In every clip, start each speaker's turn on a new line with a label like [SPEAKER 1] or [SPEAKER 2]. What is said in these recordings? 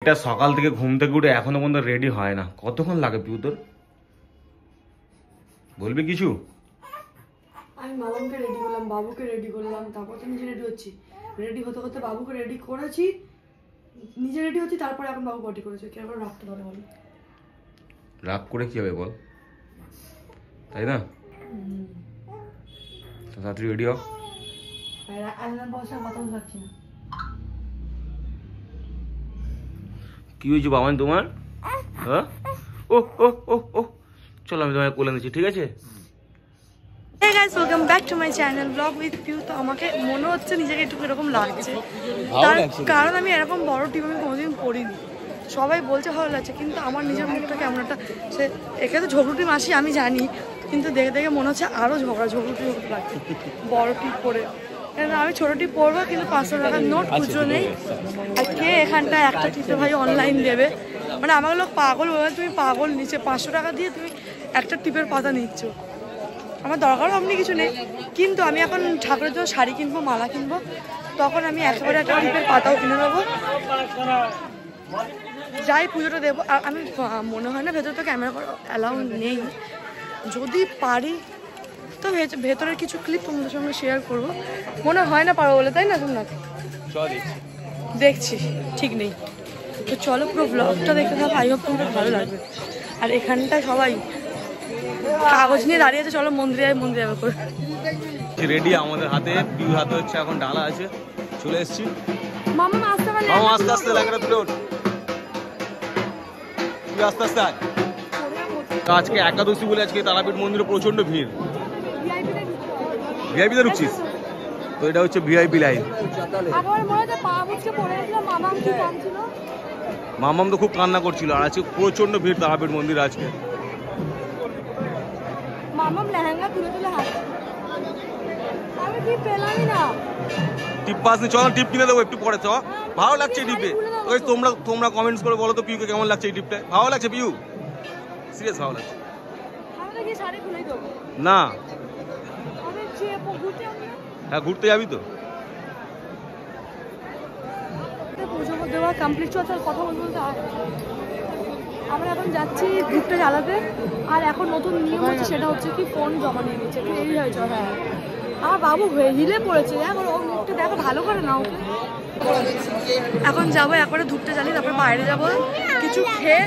[SPEAKER 1] এটা সকাল থেকে ঘুম থেকে উঠে এখনো পর্যন্ত রেডি হয় না। কতক্ষণ লাগে পিউ তোর? বলবি কিছু?
[SPEAKER 2] আমি মামাকে রেডি করলাম, বাবুকে রেডি করলাম, তারপর তো নিজে রেডি হচ্ছি। রেডি হতে হতে বাবুকে রেডি করেছি, নিজে রেডি হচ্ছি, তারপরে এখন বাবু পটি করেছে। কেমন রাখতে পারে বল?
[SPEAKER 1] রাগ করে কি হবে বল, তাই না? তাড়াতাড়ি রেডি হ।
[SPEAKER 2] কথা বলতে পারছি না।
[SPEAKER 1] কি হয়েছে বাবান তোমার? হ্যাঁ, ও ও ও ও, চলো আমি তোমায় কোলে নিচ্ছি, ঠিক আছে?
[SPEAKER 2] Hey guys, welcome back to my channel vlog with Piu। তো আমাকে মনে হচ্ছে নিজেকে একটু এরকম লাগছে, তার কারণ আমি এরকম বড় টিপ আমি কোনোদিন পরিনি। সবাই বলছে ভালো লাগছে, কিন্তু আমার নিজের মুখটা কেমন একটা, সে এখানে তো ঝগড়ুটি মাসি আমি জানি, কিন্তু দেখে দেখে মনে হচ্ছে আরও ঝগড়ুটি লাগছে বড় টিপ পরে। আমি ছোটো টিপ পরবো, কিন্তু 500 টাকার নোট খুচরো নেই। আর কে এখানটা একটা টিপে ভাই অনলাইন দেবে? মানে আমার লোক পাগল বলে, তুমি পাগল, নিচে 500 টাকা দিয়ে তুমি একটা টিপের পাতা নিচ্ছ। আমার দরকারও আপনি কিছু নেই, কিন্তু আমি এখন ঠাকুরের জন্য শাড়ি কিনবো, মালা কিনবো, তখন আমি একেবারে একটা টিপের পাতাও কিনে নেবো, যাই পুজোটা দেবো। আর আমি মনে হয় না, ভেতরে তো ক্যামেরা করা অ্যালাউ নেই, যদি পারি তো ভেতরের কিছু ক্লিপ তোমাদের সঙ্গে শেয়ার করবো। মনে হয় না পারবো বলে, তাই না? তোমরা দেখছি ঠিক নেই, তো চলো পুরো ব্লগটা দেখতে থাকো, আই হোপ তোমাদের ভালো লাগবে। আর এখানটা সবাই কাগজ নিয়ে দাঁড়িয়ে আছে, চলো মন্দিরে যাবে করে
[SPEAKER 1] রেডি। আমাদের হাতে পিউর হাতে হচ্ছে এখন ডালা আছে, চলে এসেছি।
[SPEAKER 2] মামা আস্তে
[SPEAKER 1] আস্তে লাগে না, তুলে ওঠ, তুই আস্তে আস্তে আয়। আজকে একাদশী বলে আজকে তারাপীঠ মন্দিরে প্রচন্ড ভিড়। ভিআইপিতে ঢুকছিস তো? এটা হচ্ছে ভিআইপি লাইন। মামাম তো খুব কান্না করছিল, আর আজকে প্রচন্ড ভিড় তারাপীঠ মন্দির আজকে।
[SPEAKER 2] মামাম লেহেঙ্গা তুলে তুলে হাত, আমি টিপ পেলামই না।
[SPEAKER 1] টিপ পাস নি, চল টিপ কিনে দেবো একটু পরে। চ, ভালো লাগছে এই টিপে। ওই তোমরা কমেন্টস করে বলো তো পিউকে কেমন লাগছে এই টিপটা? ভালো লাগছে পিউ? সিরিয়াস ভালো লাগছে?
[SPEAKER 2] আমি তো কি শাড়ি খুলেই দেবো
[SPEAKER 1] না।
[SPEAKER 2] আমি ঘুরতে যাবো।
[SPEAKER 1] হ্যাঁ, ঘুরতে যাবি তো?
[SPEAKER 2] পুজো দেওয়া কমপ্লিট চলছে, কথা বলতে আমরা এখন যাচ্ছি ধূপটা জ্বালাতে। আর এখন নতুন নিয়ম হচ্ছে, সেটা হচ্ছে কি ফোন জমা নিয়ে নিচ্ছে, একটু দেরি হয়েছে। হ্যাঁ, আমার বাবু হিলে পড়েছে, দেখো ওর মুখটা দেখো ভালো করে না ওকে। এখন যাবো একবারে ধূপটা জ্বালিয়ে, তারপরে বাইরে যাবো কিছু খেয়ে,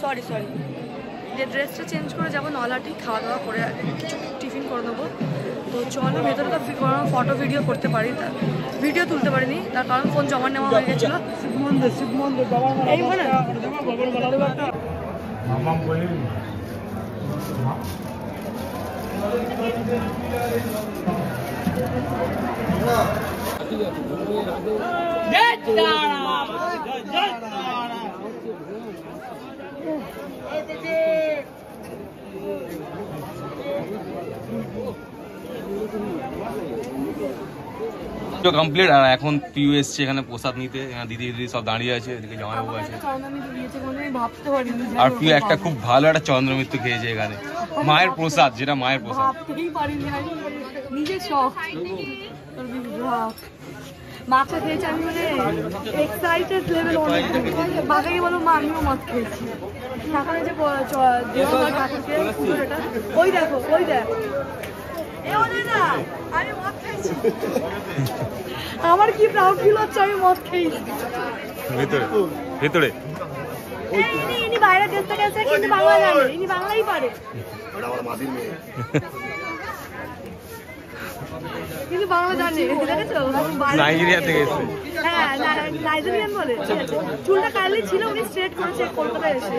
[SPEAKER 2] সরি যে ড্রেসটা চেঞ্জ করে যাবো নলাটি, খাওয়া দাওয়া করে কিছু টিফিন করে নেবো। তো চলো ভেতরে তো ফটো ভিডিও করতে পারি, তার ভিডিও তুলতে পারিনি, তার কারণ ফোন জমা নেওয়া হয়ে গেছিলো। এই মানে
[SPEAKER 1] কমপ্লিট। আর এখন পিউ এসছে এখানে প্রসাদ নিতে, দিদি সব দাঁড়িয়ে আছে, এদিকে জামাইবাবু আছে। আর পিউ একটা খুব ভালো একটা চন্দ্রমিত্র খেয়েছে এখানে, মায়ের প্রসাদ, যেটা মায়ের প্রসাদ।
[SPEAKER 2] মাছটা খেয়েছি আমি, মানে এক্সাইটেড লেভেল অনেক। বাবাকে বলো মা আমিও মাছ খেয়েছি। সকালে যে ওই দেখো আমি মদ খাইছি, আমার কি প্রাউড ফিল হচ্ছে, আমি মদ খেয়েছি
[SPEAKER 1] ভেতরে।
[SPEAKER 2] ইনি বাইরে দেশ থেকে এসে কিন্তু বাংলা জানে, ইনি বাংলাই পারে, কিন্তু বাংলা জানে, দেখেছো?
[SPEAKER 1] নাইজেরিয়া থেকে এসে।
[SPEAKER 2] হ্যাঁ, নাইজেরিয়ান বলে। চুলটা কার্লি ছিল, উনি স্ট্রেট করেছে কলকাতায় এসে।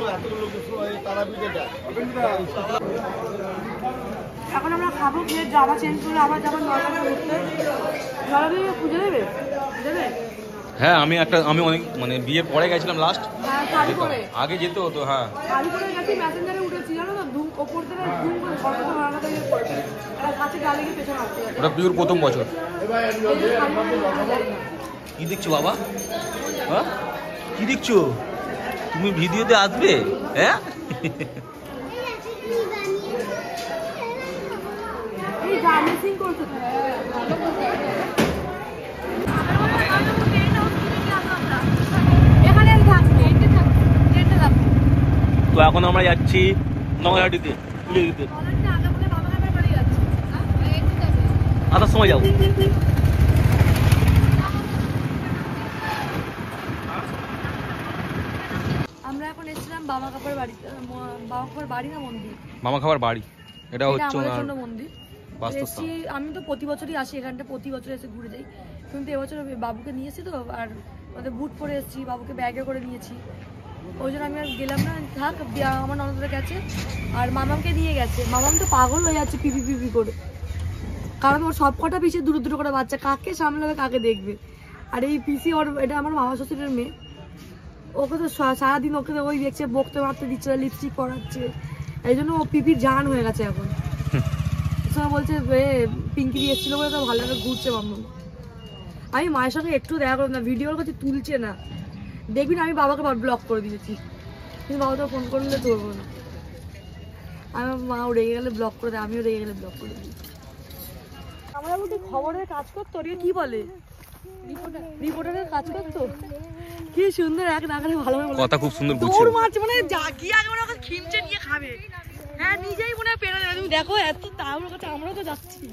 [SPEAKER 2] এখন আমরা খাবো, খেয়ে জামা চেঞ্জ করে আবার যাবো নর্মাল ঘুরতে। নর্মাল পুজো দেবে?
[SPEAKER 1] হ্যাঁ, আমি অনেক মানে বিয়ের পরে গেছিলাম লাস্ট, আগে যেতে হতো। হ্যাঁ,
[SPEAKER 2] শাড়ি পরে গেছি, মেসেঞ্জারে উঠেছি, জানো তো, ওপর থেকে ধুম করে সরকার মারাতে কাছে গালে গিয়ে পেছনে আসছে।
[SPEAKER 1] ওটা পিউর প্রথম বছর। কি দেখছো বাবা? হ্যাঁ, কি দেখছো তুমি? ভিডিওতে আসবে? হ্যাঁ,
[SPEAKER 2] এই গার্মেন্টিং করতে এখানে
[SPEAKER 1] তো এখন আমরা যাচ্ছি নয়াডিতে তুলে দিতে। আসার সময় যাবো।
[SPEAKER 2] আমরা এখন এসেছিলাম বাবা কাপড় বাড়িতে, বাবা কাপড় বাড়ি না মন্দির,
[SPEAKER 1] মামা খাবার বাড়ি, এটা হচ্ছে
[SPEAKER 2] আমাদের
[SPEAKER 1] ওনার
[SPEAKER 2] জন্য মন্দির।
[SPEAKER 1] বাস্তবতা।
[SPEAKER 2] এসেছি, আমি তো প্রতি বছরই আসি এখানটা, প্রতি বছর এসে ঘুরে যাই, কিন্তু এবছর বাবুকে নিয়ে এসেছি তো, আর ওদের বুট পরে এসেছি, বাবুকে ব্যাগে করে নিয়েছি, ওই জন্য আমি আর গেলাম না। থাক, আমার ননদরা গেছে আর মামামকে নিয়ে গেছে। মামাম তো পাগল হয়ে যাচ্ছে পিপি পিপি করে, কারণ ওর সব কটা পিছিয়ে দুটো দুটো করে বাচ্চা, কাকে সামলাবে কাকে দেখবে। আর এই পিসি ওর, এটা আমার মামা শ্বশুরের মেয়ে, ওকে তো সারাদিন ওকে তো ওই দেখছে, বকতে মারতে দিচ্ছে, লিপস্টিক পরাচ্ছে, এই জন্য ও পিপির জান হয়ে গেছে এখন। সময় বলছে পিঙ্কি দিয়ে এসেছিল বলে তো ভালো করে ঘুরছে মাম্মা। আমি মায়ের সঙ্গে একটু দেখা করলাম না, ভিডিওর কাছে তুলছে না, দেখবি না আমি বাবাকে ব্লক করে দিয়েছি, কিন্তু বাবা তো ফোন করলে ধরবো না। আমার মাও রেগে গেলে ব্লক করে দেয়, আমিও রেগে গেলে ব্লক করে দিই। আমরা বলতে খবরের কাজ করতো, ওকে কি বলে, রিপোর্টারের কাজ করতো। কি সুন্দর এক নাগারে ভালো
[SPEAKER 1] কথা, খুব সুন্দর বুঝছো।
[SPEAKER 2] দৌড় মারছে, মানে জাগিয়ে আগে মনে হয় খিমচে নিয়ে খাবে। হ্যাঁ, নিজেই মনে হয় পেরো যাবে। তুমি দেখো এত তাড়াহুড়ো করছে, আমরাও তো যাচ্ছি।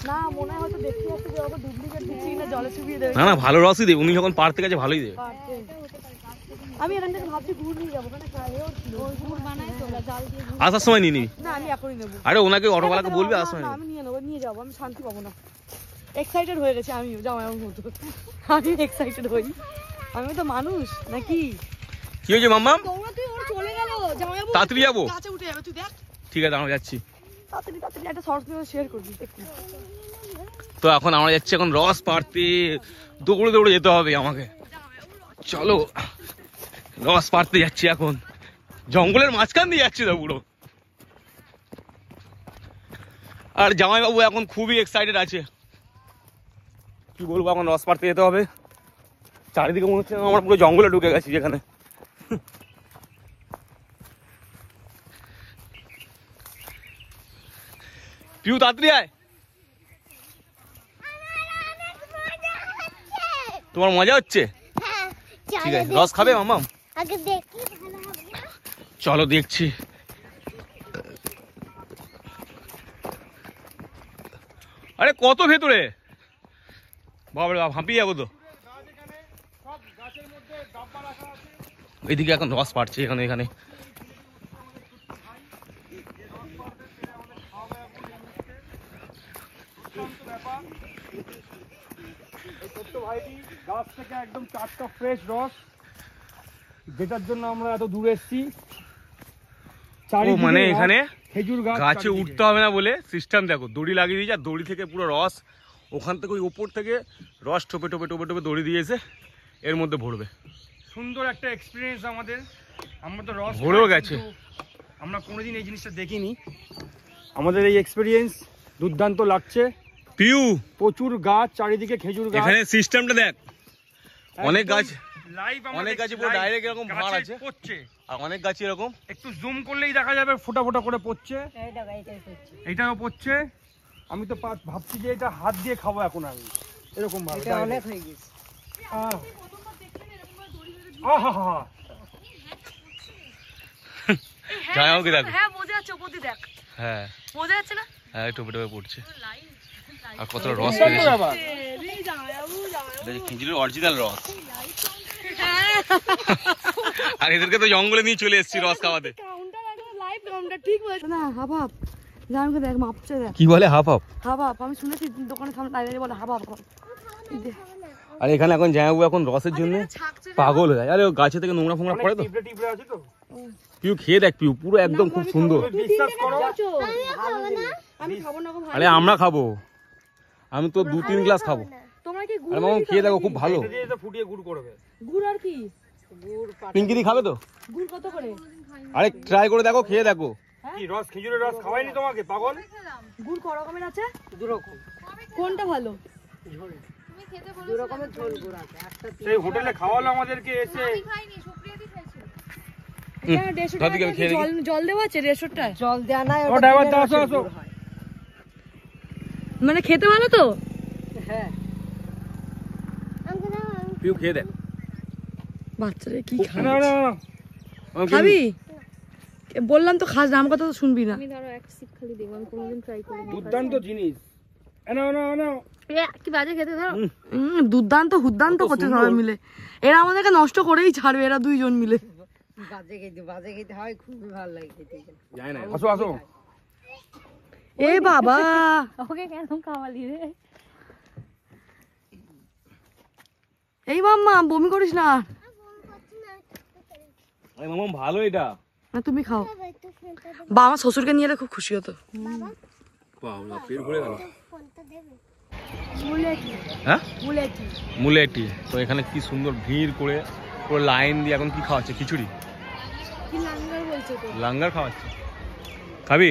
[SPEAKER 2] না মনে হয় হয়তো দেখতে যাচ্ছে যে ওকে ডুপ্লিকেট দিচ্ছি না, জলে চুবিয়ে দেবে।
[SPEAKER 1] না না, ভালো রসই দেবে উনি, যখন পারতে গেছে ভালোই দেবে।
[SPEAKER 2] আমি এখান থেকে ভাবছি গুড় নিয়ে যাবো, গুড় বানাই তো জাল দিয়ে।
[SPEAKER 1] আসার সময় নিয়ে নিবি।
[SPEAKER 2] না আমি এখনই নেবো।
[SPEAKER 1] আরে ওনাকে অটোওয়ালাকে বলবি আসার সময়।
[SPEAKER 2] আমি নিয়ে নেবো, নিয়ে যাবো, আমি শান্তি পাবো না। এক্সাইটেড হয়ে গেছে আমিও, জামাইবাবুর মতো আমি এক্সাইটেড হই। আমি তো মানুষ নাকি।
[SPEAKER 1] কি হয়েছে মাম্মা?
[SPEAKER 2] তোমরা তুই ওর চলে গেল, জামাইবাবু
[SPEAKER 1] তাড়াতাড়ি যাবো।
[SPEAKER 2] কাছে উঠে যাবে, তুই দেখ।
[SPEAKER 1] ঠিক আছে, আমরা যাচ্ছি।
[SPEAKER 2] তাড়াতাড়ি তাড়াতাড়ি একটা শর্ট ভিডিও শেয়ার করবি একটু।
[SPEAKER 1] তো এখন আমরা যাচ্ছি এখন রস পাড়তে, দৌড়ে দৌড়ে যেতে হবে আমাকে। চলো, রস পাড়তে যাচ্ছি এখন, জঙ্গলের মাঝখান দিয়ে যাচ্ছি তো পুরো। আর জামাইবাবু এখন খুবই এক্সাইটেড আছে, কি বলবো, এখন রস পাড়তে যেতে হবে। চারিদিকে মনে হচ্ছে আমরা পুরো জঙ্গলে ঢুকে গেছি যেখানে। পিউ তাড়াতাড়ি আয়। তোমার মজা হচ্ছে? ঠিক আছে, রস খাবে মাম্মা? চলো দেখছি। আরে কত ভেতরে, বাবা বাবা, হাঁপিয়ে যাবো তো। এইদিকে এখন রস পাড়ছে এখানে এখানে।
[SPEAKER 3] গাছ থেকে একদম টাটকা ফ্রেশ রস, যেটার জন্য আমরা এত দূরে এসেছি।
[SPEAKER 1] মানে এখানে
[SPEAKER 3] খেজুর গাছ,
[SPEAKER 1] গাছে উঠতে হবে না বলে সিস্টেম দেখো, দড়ি লাগিয়ে দিয়েছে, আর দড়ি থেকে পুরো রস ওখান থেকে ওই ওপর থেকে রস টোপে টোপে টোপে টোপে দড়ি দিয়েছে, এর মধ্যে ভরবে।
[SPEAKER 3] সুন্দর একটা এক্সপিরিয়েন্স আমাদের। আমরা তো রস
[SPEAKER 1] ভরেও গেছে,
[SPEAKER 3] আমরা কোনোদিন এই জিনিসটা দেখিনি। আমাদের এই এক্সপিরিয়েন্স দুর্দান্ত লাগছে।
[SPEAKER 1] পিউ
[SPEAKER 3] প্রচুর গাছ, চারিদিকে খেজুর গাছ।
[SPEAKER 1] এখানে সিস্টেমটা দেখ, অনেক গাছ,
[SPEAKER 3] লাইভ
[SPEAKER 1] অনেক গাছে পুরো ডাইরেক্ট এরকম ভাড় আছে,
[SPEAKER 3] পড়ছে।
[SPEAKER 1] আর অনেক গাছে এরকম
[SPEAKER 3] একটু জুম করলেই দেখা যাবে ফোটা ফোটা করে পড়ছে। এইটাও পড়ছে। আমি তো ভাবছি যে এটা হাত দিয়ে খাবো এখন আমি, এরকম ভাবে অনেক হয়ে গেছে।
[SPEAKER 1] জামাইবাবুকে দেখো।
[SPEAKER 2] হ্যাঁ বোঝা যাচ্ছে, ওপর দিয়ে দেখ,
[SPEAKER 1] হ্যাঁ
[SPEAKER 2] বোঝা যাচ্ছে না?
[SPEAKER 1] হ্যাঁ, টোপে টোপে পড়ছে, আর কতটা রস পেয়েছে। খিচুড়ির অরিজিনাল রস। আর এদেরকে তো জঙ্গলে নিয়ে চলে এসেছি রস খাওয়াতে।
[SPEAKER 2] ঠিক বলেছ না, হাফ হাফ জামাইকে দেখ, মাপছে দেখ।
[SPEAKER 1] কি বলে হাফ হাফ?
[SPEAKER 2] হাফ হাফ, আমি শুনেছি দোকানে সামনে দাঁড়িয়ে বলে হাফ হাফ।
[SPEAKER 1] আর এখানে এখন জামাইবাবু এখন রসের জন্য পাগল হয়ে যায়। আরে ও গাছে থেকে নোংরা ফোংরা পড়ে তো। পিউ খেয়ে দেখ, পিউ পুরো একদম খুব সুন্দর।
[SPEAKER 2] আমি খাবো না,
[SPEAKER 1] আরে আমরা খাবো, আমি তো 2-3 গ্লাস খাবো।
[SPEAKER 2] তোমরা কি
[SPEAKER 1] আরে মামা খেয়ে দেখো, খুব ভালো।
[SPEAKER 3] ফুটিয়ে গুড় করবে।
[SPEAKER 2] গুড় আর কি?
[SPEAKER 1] পিঙ্কিদি খাবে তো?
[SPEAKER 2] গুড় কত করে?
[SPEAKER 1] আরে ট্রাই করে দেখো, খেয়ে দেখো।
[SPEAKER 3] কি রস, খেজুরের রস খাওয়াইনি তোমাকে পাগল?
[SPEAKER 2] গুড় ক রকমের আছে? দু রকম। কোনটা ভালো? দু রকমের ঝোল গুড় আছে।
[SPEAKER 3] সেই হোটেলে খাওয়ালো আমাদেরকে এসে।
[SPEAKER 2] জল দেওয়া আছে রেশনটায়?
[SPEAKER 4] জল দেওয়া নাই,
[SPEAKER 3] ও ড্রাইভার দা, আসো আসো।
[SPEAKER 2] মানে খেতে ভালো তো?
[SPEAKER 4] হ্যাঁ
[SPEAKER 1] পিউ খেয়ে দেখ।
[SPEAKER 2] বাচ্চারা কি
[SPEAKER 3] না
[SPEAKER 2] খায়?
[SPEAKER 3] না না
[SPEAKER 2] খাবি? বললাম তো খাস না, আমার কথা তো শুনবি না।
[SPEAKER 4] আমি ধরো এক সিপ খালি দেখবো, আমি কোনোদিন ট্রাই করিনি।
[SPEAKER 3] দুর্দান্ত জিনিস।
[SPEAKER 4] কি বাজে খেতে ধরো।
[SPEAKER 2] দুর্দান্ত হুদ্দান্ত করছে সবাই মিলে। এরা আমাদেরকে নষ্ট করেই ছাড়বে, এরা দুইজন মিলে।
[SPEAKER 5] বাজে খেতে হয়, খুবই ভালো লাগে খেতে।
[SPEAKER 3] আসো আসো।
[SPEAKER 2] এ বাবা,
[SPEAKER 4] ওকে কেন খাওয়ালি রে?
[SPEAKER 2] এই মাম্মা বমি করিস না।
[SPEAKER 1] মামা ভালো এটা।
[SPEAKER 2] না তুমি খাও। বা আমার শ্বশুরকে নিয়ে এলে খুব খুশি হতো।
[SPEAKER 1] পেট ভরে গেল। হ্যাঁ মুলেটি। তো এখানে কি সুন্দর ভিড় করে পুরো লাইন দিয়ে এখন কি খাওয়াচ্ছে? খিচুড়ি। লাঙ্গার খাওয়াচ্ছে, খাবি?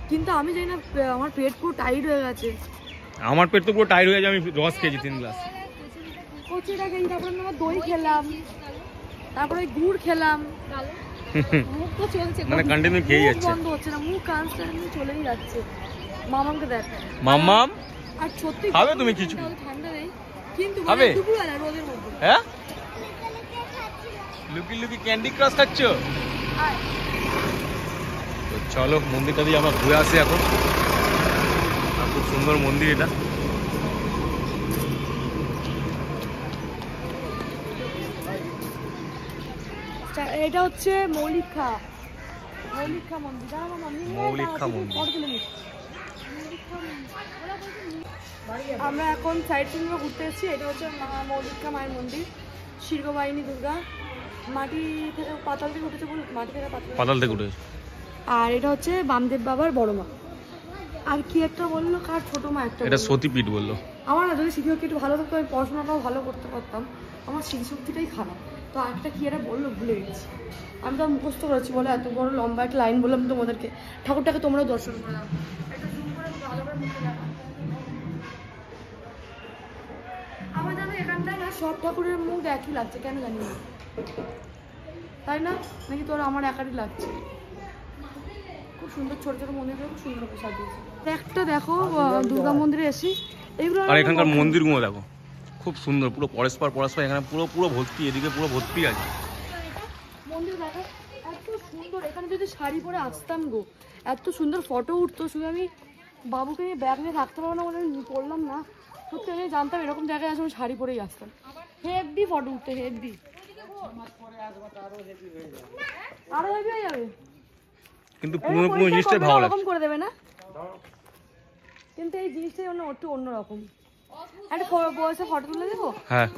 [SPEAKER 2] কিন্তু আমি জানি না, আমার পেট পুরো টাইট হয়ে গেছে।
[SPEAKER 1] আমার পেট তো পুরো টাইট হয়ে গেছে, আমি রস খেয়েছি 3 গ্লাস।
[SPEAKER 2] কচুটা খেয়েছি, তারপরে আমরা দই খেলাম, তারপরে গুড় খেলাম। মুখ তো চলছে,
[SPEAKER 1] মানে কন্টিনিউ খেয়ে যাচ্ছে,
[SPEAKER 2] বন্ধ হচ্ছে না, মুখ কনস্ট্যান্টলি চলেই যাচ্ছে। মামাকে দেখ,
[SPEAKER 1] মাম্মাম
[SPEAKER 2] আর সত্যি
[SPEAKER 1] খাবে তুমি খিচুড়ি?
[SPEAKER 2] ঠান্ডা নেই কিন্তু
[SPEAKER 1] খাবে?
[SPEAKER 2] দুপুরবেলা রোদের মধ্যে।
[SPEAKER 1] হ্যাঁ, লুকি লুকি ক্যান্ডি ক্রাশ খাচ্ছ? তো চলো মন্দিরটা দিয়ে আমরা ঘুরে আসি এখন। খুব সুন্দর মন্দির এটা।
[SPEAKER 2] এটা হচ্ছে মৌলিকা মন্দির।
[SPEAKER 1] মৌলিকা মন্দির।
[SPEAKER 2] আমরা এখন সাইড সিন ঘুরতে এসেছি। এটা হচ্ছে মৌলিকা মায়ের মন্দির, শির্গবাহিনী দুর্গা। মাটি থেকে পাতাল থেকে উঠেছে, মাটি থেকে
[SPEAKER 1] পাতাল থেকে উঠেছে।
[SPEAKER 2] আর এটা হচ্ছে বামদেব বাবার বড় মা। আর কি একটা বললো, কার ছোট মা একটা?
[SPEAKER 1] এটা সতীপীঠ বললো।
[SPEAKER 2] আমার না, যদি স্মৃতিশক্তি একটু ভালো থাকতো আমি পড়াশোনাটাও ভালো করতে পারতাম। আমার স্মৃতিশক্তিটাই খারাপ। তো আরেকটা কি একটা বললো, ভুলে গেছি। আমি তো মুখস্থ করেছি বলে এত বড় লম্বা একটা লাইন বললাম তোমাদেরকে। ঠাকুরটাকে তোমরাও দর্শন করে নাও। আমার জানো এখানটায় না সব ঠাকুরের মুখ একই লাগছে, কেন জানি না, তাই না? নাকি তোর আমার একারই লাগছে? খুব সুন্দর ছোট ছোট মন্দিরগুলো খুব সুন্দর করে সাজিয়েছে। একটা দেখো দুর্গা মন্দিরে এসি, এগুলো
[SPEAKER 1] আর এখানকার মন্দিরগুলো দেখো খুব সুন্দর, পুরো পরস্পর এখানে পুরো ভর্তি, এদিকে পুরো ভর্তি আছে
[SPEAKER 2] মন্দির। দেখো এত সুন্দর, এখানে যদি শাড়ি পরে আসতাম গো, এত সুন্দর ফটো উঠতো। শুধু আমি বাবুকে নিয়ে ব্যাগ নিয়ে থাকতে পারবো না বলে পড়লাম না। সত্যি আমি জানতাম এরকম জায়গায় আসলে আমি শাড়ি পরেই আসতাম। হেভি ফটো উঠতো, হেভি। আরো হেভি হয়ে যাবে,
[SPEAKER 1] কিন্তু পুরো জিনিসটাই ভালো লাগে।
[SPEAKER 2] এরকম করে দেবে না, কিন্তু এই জিনিসটাই একটু অন্যরকম। একটা বয়সে ফটো তুলে দেবো।
[SPEAKER 1] হ্যাঁ,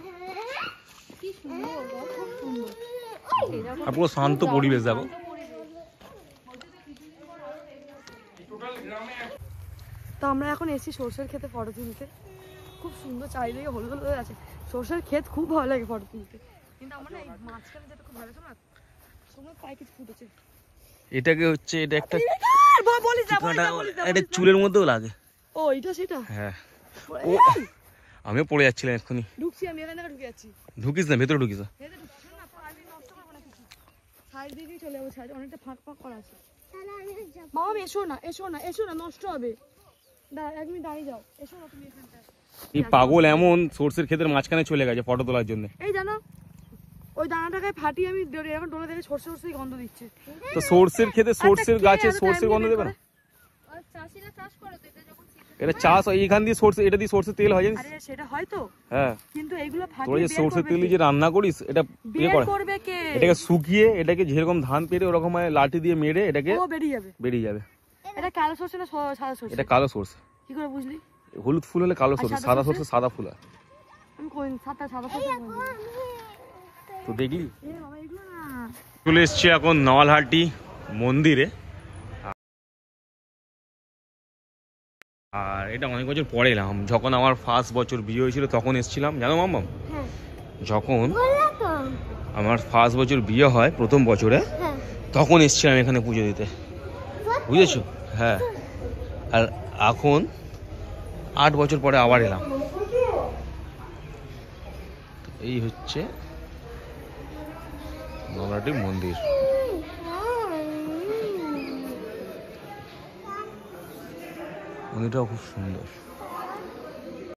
[SPEAKER 2] কি সুন্দর, খুব সুন্দর।
[SPEAKER 1] আর পুরো শান্ত পরিবেশ দেখো।
[SPEAKER 2] তো আমরা এখন এসেছি সর্ষের ক্ষেতে ফটো তুলতে। খুব সুন্দর, চারিদিকে হলুদ হলুদ আছে। সর্ষের ক্ষেত খুব ভালো লাগে ফটো তুলতে। কিন্তু আমার না এই মাঝখানে যেটা খুব ভালো লাগে না, তোমার পায়ে কিছু ফুটেছে।
[SPEAKER 1] এটাকে হচ্ছে, এটা একটা
[SPEAKER 2] এটা
[SPEAKER 1] চুলের মধ্যেও লাগে।
[SPEAKER 2] ও এটা সেটা।
[SPEAKER 1] হ্যাঁ, ও আমিও পড়ে যাচ্ছিলাম এক্ষুনি।
[SPEAKER 2] ঢুকছি আমি, এখান থেকে ঢুকে যাচ্ছি।
[SPEAKER 1] ঢুকিস না, ভেতরে ঢুকিস না।
[SPEAKER 2] আমি নষ্ট করবো না কিছু, সাইড দিকেই চলে যাবো। সাইড অনেকটা ফাঁক করা আছে। মামা এসো না, নষ্ট হবে। এক মিনিট দাঁড়িয়ে যাও, এসো না তুমি এখানটায়।
[SPEAKER 1] এই পাগল এমন সর্ষের ক্ষেতের মাঝখানে চলে গেছে ফটো তোলার জন্য।
[SPEAKER 2] এই জানো ওই দানাটাকে ফাটিয়ে আমি এখন ডোলে দেখে সর্ষে গন্ধ দিচ্ছে।
[SPEAKER 1] তো সর্ষের ক্ষেতে সর্ষের গাছে সর্ষের গন্ধ দেবে না?
[SPEAKER 4] চাষিরা চাষ করে তো, এটা যখন
[SPEAKER 1] এটা চাষ হয় এইখান দিয়ে সর্ষে, এটা দিয়ে সর্ষের তেল হয় জানিস?
[SPEAKER 2] আরে সেটা হয় তো,
[SPEAKER 1] হ্যাঁ,
[SPEAKER 2] কিন্তু এইগুলো
[SPEAKER 1] তোরা
[SPEAKER 2] ফাটিয়ে
[SPEAKER 1] যে সর্ষের তেল দিয়ে যে রান্না করিস, এটা ইয়ে
[SPEAKER 2] বের
[SPEAKER 1] করে
[SPEAKER 2] করবে কে?
[SPEAKER 1] এটাকে শুকিয়ে, এটাকে যেরকম ধান পেরে ওরকম লাঠি দিয়ে মেরে এটাকে
[SPEAKER 2] ও বেরিয়ে যাবে। এটা কালো সর্ষে না সাদা সর্ষে?
[SPEAKER 1] এটা কালো সর্ষে।
[SPEAKER 2] কি করে বুঝলি?
[SPEAKER 1] হলুদ ফুল হলে কালো সর্ষে, সাদা সর্ষে সাদা ফুল হয়।
[SPEAKER 2] আমি কই সাদা সর্ষে
[SPEAKER 1] তো দেখলি?
[SPEAKER 2] এ বাবা এগুলো না।
[SPEAKER 1] চলে এসছি এখন নওয়ালহাটি মন্দিরে। আর এটা অনেক বছর পরে এলাম। যখন আমার ফার্স্ট বছর বিয়ে হয়েছিল তখন এসেছিলাম, জানো মাম্মাম? যখন আমার ফার্স্ট বছর বিয়ে হয় প্রথম বছরে, তখন এসেছিলাম এখানে পুজো দিতে, বুঝেছো? হ্যাঁ, আর এখন 8 বছর পরে আবার এলাম। এই হচ্ছে নওয়ালহাটি মন্দির। মন্দিরটাও খুব সুন্দর।